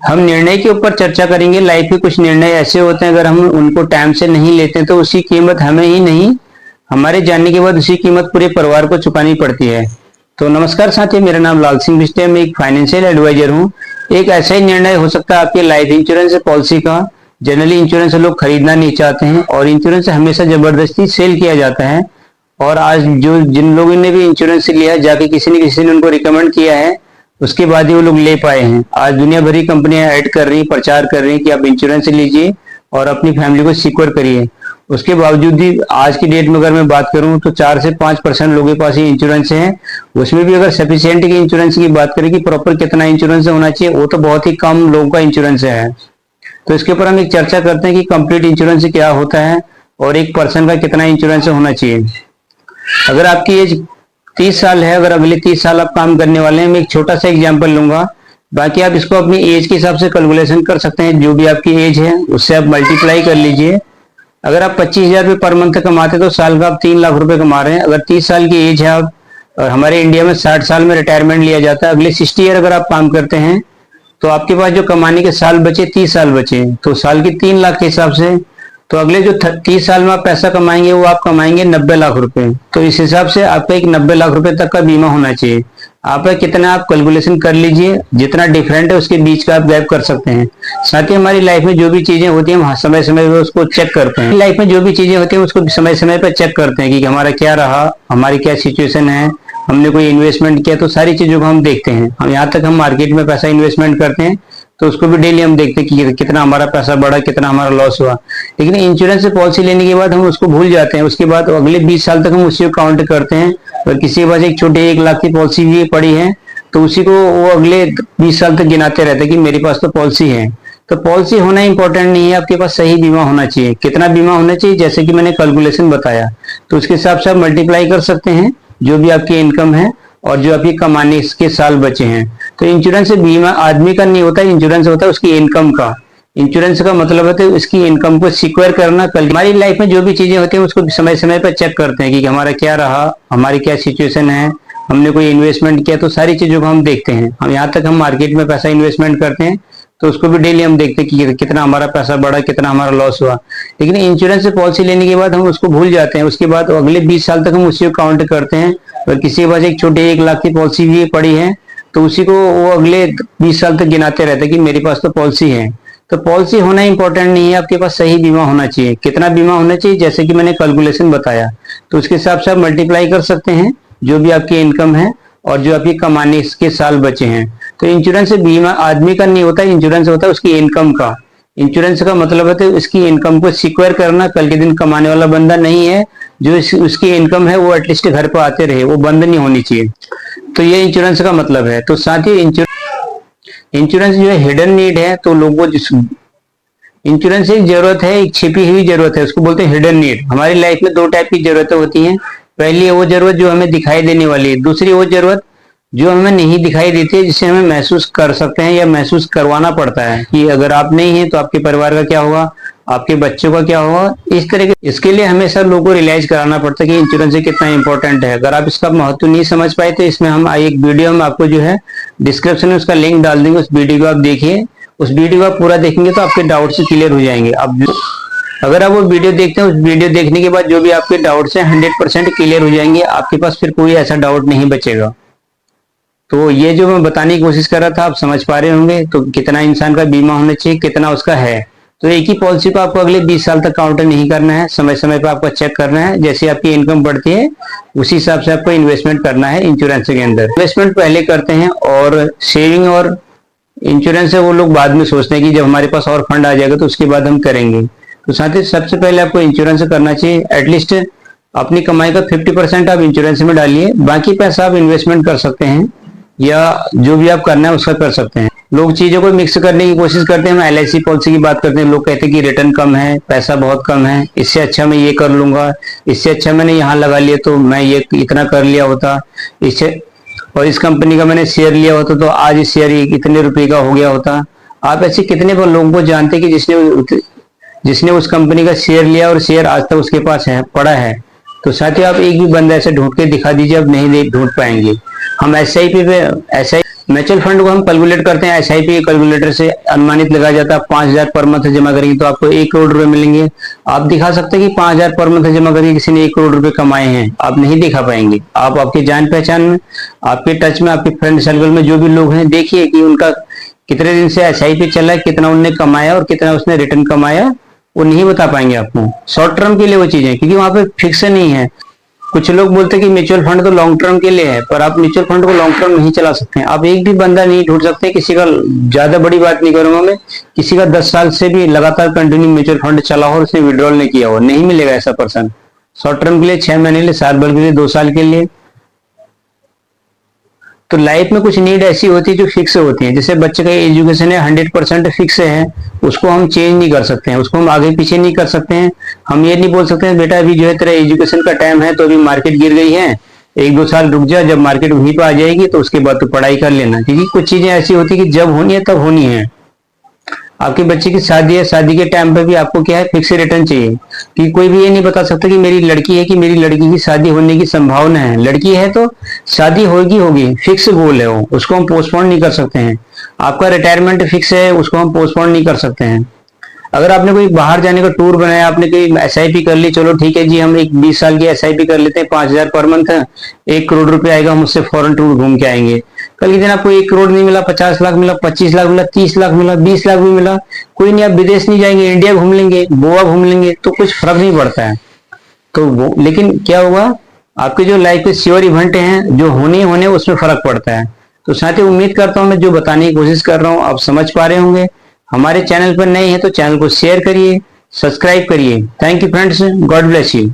हम निर्णय के ऊपर चर्चा करेंगे। लाइफ के कुछ निर्णय ऐसे होते हैं, अगर हम उनको टाइम से नहीं लेते हैं तो उसकी कीमत हमें ही नहीं, हमारे जानने के बाद उसकी कीमत पूरे परिवार को चुकानी पड़ती है। तो नमस्कार साथियों, मेरा नाम लाल सिंह बिष्ट है, मैं एक फाइनेंशियल एडवाइजर हूँ। एक ऐसा ही निर्णय हो सकता है आपके लाइफ इंश्योरेंस पॉलिसी का। जनरली इंश्योरेंस लोग खरीदना नहीं चाहते हैं और इंश्योरेंस हमेशा जबरदस्ती सेल किया जाता है। और आज जो जिन लोगों ने भी इंश्योरेंस लिया, जाके किसी न किसी ने उनको रिकमेंड किया है, उसके बाद ही वो लोग ले पाए हैं। आज दुनिया भरी कंपनियां ऐड कर रही, प्रचार कर रही कि आप इंश्योरेंस लीजिए और अपनी फैमिली को सिक्योर करिए। उसके बावजूद भी आज की डेट में अगर मैं बात करूं तो 4 से 5% लोगों के पास ही इंश्योरेंस है। उसमें भी अगर सफिशिएंट की इंश्योरेंस की बात करें कि प्रॉपर कितना इंश्योरेंस होना चाहिए, वो तो बहुत ही कम लोगों का इंश्योरेंस है। तो इसके ऊपर हम एक चर्चा करते हैं कि कंप्लीट इंश्योरेंस क्या होता है और एक पर्सन का कितना इंश्योरेंस होना चाहिए। अगर आपकी एज 30 साल है, अगर अगले 30 साल आप काम करने वाले हैं, मैं एक छोटा सा एग्जांपल लूंगा, बाकी आप इसको अपनी एज के हिसाब से कैलकुलेशन कर सकते हैं। जो भी आपकी एज है उससे आप मल्टीप्लाई कर लीजिए। अगर आप 25,000 रुपये पर मंथ कमाते तो साल का आप 3 लाख रुपए कमा रहे हैं। अगर 30 साल की एज है आप, और हमारे इंडिया में 60 साल में रिटायरमेंट लिया जाता है, अगले 60 ईयर अगर आप काम करते हैं तो आपके पास जो कमाने के साल बचे 30 साल बचे, तो साल के 3 लाख के हिसाब से, तो अगले जो 30 साल में आप पैसा कमाएंगे वो आप कमाएंगे 90 लाख रुपए। तो इस हिसाब से आपका एक 90 लाख रुपए तक का बीमा होना चाहिए। आप कितना आप कैलकुलेशन कर लीजिए, जितना डिफरेंट है उसके बीच का आप गैप कर सकते हैं। साथ ही हमारी लाइफ में जो भी चीजें होती हैं हम समय समय पर उसको चेक करते हैं। लाइफ में जो भी चीजें होती हैं उसको समय समय पर चेक करते हैं कि हमारा क्या रहा, हमारी क्या सिचुएशन है, हमने कोई इन्वेस्टमेंट किया, तो सारी चीजों को हम देखते हैं। हम यहाँ तक हम मार्केट में पैसा इन्वेस्टमेंट करते हैं तो उसको भी डेली हम देखते हैं कि कितना हमारा पैसा बढ़ा, कितना हमारा लॉस हुआ। लेकिन इंश्योरेंस से पॉलिसी लेने के बाद हम उसको भूल जाते हैं। उसके बाद अगले 20 साल तक हम उसी को काउंट करते हैं। और किसी के पास एक छोटे 1 लाख की पॉलिसी भी पड़ी है तो उसी को वो अगले 20 साल तक गिनाते रहते हैं कि मेरे पास तो पॉलिसी है। तो पॉलिसी होना इंपॉर्टेंट नहीं है, आपके पास सही बीमा होना चाहिए। कितना बीमा होना चाहिए, जैसे कि मैंने कैलकुलेशन बताया, तो उसके हिसाब से आप मल्टीप्लाई कर सकते हैं जो भी आपकी इनकम है और जो आपकी कमाने के साल बचे हैं। तो इंश्योरेंस से बीमा आदमी का नहीं होता, इंश्योरेंस होता है उसकी इनकम का। इंश्योरेंस का मतलब है उसकी इनकम को सिक्योर करना। कल हमारी लाइफ में जो भी चीजें होती हैं उसको समय समय पर चेक करते हैं कि हमारा क्या रहा, हमारी क्या सिचुएशन है, हमने कोई इन्वेस्टमेंट किया, तो सारी चीजों को हम देखते हैं। हम यहाँ तक हम मार्केट में पैसा इन्वेस्टमेंट करते हैं तो उसको भी डेली हम देखते हैं कि कितना हमारा पैसा बढ़ा, कितना हमारा लॉस हुआ। लेकिन इंश्योरेंस से पॉलिसी लेने के बाद हम उसको भूल जाते हैं। उसके बाद अगले 20 साल तक हम उसी को काउंट करते हैं। और किसी के पास एक छोटे 1 लाख की पॉलिसी भी पड़ी है तो उसी को वो अगले 20 साल तक गिनाते रहते हैं कि मेरे पास तो पॉलिसी है। तो पॉलिसी होना इंपॉर्टेंट नहीं है, आपके पास सही बीमा होना चाहिए। कितना बीमा होना चाहिए, जैसे कि मैंने कैलकुलेशन बताया, तो उसके हिसाब से आप मल्टीप्लाई कर सकते हैं जो भी आपकी इनकम है और जो आपकी कमाने के साल बचे हैं। तो इंश्योरेंस से बीमा आदमी का नहीं होता, इंश्योरेंस होता है उसकी इनकम का। इंश्योरेंस का मतलब है तो इसकी इनकम को सिक्योर करना। कल के दिन कमाने वाला बंदा नहीं है, जो उसकी इनकम है वो एटलीस्ट घर पर आते रहे, वो बंद नहीं होनी चाहिए। तो ये इंश्योरेंस का मतलब है। तो साथ ही इंश्योरेंस जो है हिडन नीड है, तो लोगों को इंश्योरेंस एक जरूरत है, एक छिपी हुई जरूरत है, उसको बोलते हैं हिडन नीड। हमारी लाइफ में 2 टाइप की जरूरतें होती हैं। पहली है वो जरूरत जो हमें दिखाई देने वाली है, दूसरी वो जरूरत जो हमें नहीं दिखाई देती है, जिसे हमें महसूस कर सकते हैं या महसूस करवाना पड़ता है कि अगर आप नहीं है तो आपके परिवार का क्या होगा, आपके बच्चों का क्या होगा। इस तरह के इसके लिए हमेशा लोगों को रियलाइज कराना पड़ता है कि इंश्योरेंस कितना इंपॉर्टेंट है। अगर आप इसका महत्व नहीं समझ पाए तो इसमें हम एक वीडियो में आपको जो है डिस्क्रिप्शन में उसका लिंक डाल देंगे, उस वीडियो को आप देखिए। उस वीडियो को आप पूरा देखेंगे तो आपके डाउट से क्लियर हो जाएंगे। अगर आप वो वीडियो देखते हैं, उस वीडियो देखने के बाद जो भी आपके डाउट्स हैं 100% क्लियर हो जाएंगे, आपके पास फिर कोई ऐसा डाउट नहीं बचेगा। तो ये जो मैं बताने की कोशिश कर रहा था आप समझ पा रहे होंगे। तो कितना इंसान का बीमा होना चाहिए, कितना उसका है। तो एक ही पॉलिसी को आपको अगले 20 साल तक काउंटर नहीं करना है, समय समय पर आपको चेक करना है। जैसे आपकी इनकम बढ़ती है उसी हिसाब से आपको इन्वेस्टमेंट करना है इंश्योरेंस के अंदर। इन्वेस्टमेंट पहले करते हैं और सेविंग और इंश्योरेंस है वो लोग बाद में सोचते हैं कि जब हमारे पास और फंड आ जाएगा तो उसके बाद हम करेंगे। तो साथ ही सबसे पहले आपको इंश्योरेंस करना चाहिए। एटलीस्ट अपनी कमाई का 50% आप इंश्योरेंस में डालिए, बाकी पैसा आप इन्वेस्टमेंट कर सकते हैं या जो भी आप करना है उसका कर सकते हैं। लोग चीजों को मिक्स करने की कोशिश करते हैं। हम LIC पॉलिसी की बात करते हैं, लोग कहते हैं कि रिटर्न कम है, पैसा बहुत कम है, इससे अच्छा मैं ये कर लूंगा, इससे अच्छा मैंने यहाँ लगा लिया तो मैं ये इतना कर लिया होता, इससे और इस कंपनी का मैंने शेयर लिया होता तो आज इस शेयर इतने रुपए का हो गया होता। आप ऐसे कितने लोगों को जानते हैं कि जिसने उस कंपनी का शेयर लिया और शेयर आज तक उसके पास है, पड़ा है। तो साथ ही आप एक भी बंदा ऐसे ढूंढ के दिखा दीजिए, आप नहीं ढूंढ पाएंगे। हम SIP पे म्यूचुअल फंड को हम कैलकुलेट करते हैं SIP के कैलकुलेटर से। अनुमानित लगाया जाता है 5,000 पर मंथ जमा करेंगे तो आपको 1 करोड़ रुपए मिलेंगे। आप दिखा सकते हैं कि 5,000 पर मंथ जमा करके किसी ने 1 करोड़ रुपए कमाए हैं, आप नहीं दिखा पाएंगे। आप आपके जान पहचान में, आपके टच में, आपके फ्रेंड सर्कल में जो भी लोग हैं, देखिए कि उनका कितने दिन से एसआईपी चल रहा है, कितना उन्होंने कमाया और कितना उसने रिटर्न कमाया, वो नहीं बता पाएंगे आपको। शॉर्ट टर्म के लिए वो चीजें, क्योंकि वहां पे फिक्स नहीं है। कुछ लोग बोलते हैं कि म्यूचुअल फंड तो लॉन्ग टर्म के लिए है, पर आप म्यूचुअल फंड को लॉन्ग टर्म नहीं चला सकते हैं। आप एक भी बंदा नहीं ढूंढ सकते, किसी का, ज्यादा बड़ी बात नहीं करूंगा मैं, किसी का 10 साल से भी लगातार कंटिन्यू म्यूचुअल फंड चला हो और उसने विड्रॉल नहीं किया हो, नहीं मिलेगा ऐसा पर्सन। शॉर्ट टर्म के लिए 6 महीने के लिए, साल भर के लिए, 2 साल के लिए। तो लाइफ में कुछ नीड ऐसी होती है जो फिक्स होती है। जैसे बच्चे का एजुकेशन है 100% फिक्स है, उसको हम चेंज नहीं कर सकते हैं, उसको हम आगे पीछे नहीं कर सकते हैं। हम ये नहीं बोल सकते हैं बेटा अभी जो है तेरा एजुकेशन का टाइम है तो अभी मार्केट गिर गई है, 1-2 साल रुक जा, जब मार्केट वहीं पर आ जाएगी तो उसके बाद तो पढ़ाई कर लेना। क्योंकि कुछ चीजें ऐसी होती है कि जब होनी है तब होनी है। आपके बच्चे की शादी है, शादी के टाइम पे भी आपको क्या है, फिक्स रिटर्न चाहिए। कि कोई भी ये नहीं बता सकता कि मेरी लड़की है कि मेरी लड़की की शादी होने की संभावना है। लड़की है तो शादी होगी होगी, फिक्स गोल है वो, उसको हम पोस्टपोन नहीं कर सकते हैं। आपका रिटायरमेंट फिक्स है, उसको हम पोस्टपोन नहीं कर सकते हैं। अगर आपने कोई बाहर जाने का टूर बनाया, आपने कोई एसआईपी कर ली, चलो ठीक है जी, हम एक 20 साल की एसआईपी कर लेते हैं, 5,000 पर मंथ, 1 करोड़ रुपए आएगा, हम उससे फॉरेन टूर घूम के आएंगे। कल के दिन आपको 1 करोड़ नहीं मिला, 50 लाख मिला, 25 लाख मिला, 30 लाख मिला, 20 लाख भी मिला, कोई नहीं, आप विदेश नहीं जाएंगे, इंडिया घूम लेंगे, गोवा घूम लेंगे, तो कुछ फर्क नहीं पड़ता है। तो वो, लेकिन क्या होगा, आपके जो लाइफ के श्योर इवेंट हैं, जो होने उसमें फर्क पड़ता है। तो साथ ही उम्मीद करता हूं मैं जो बताने की कोशिश कर रहा हूं आप समझ पा रहे होंगे। हमारे चैनल पर नए हैं तो चैनल को शेयर करिए, सब्सक्राइब करिए। Thank you friends, God bless you.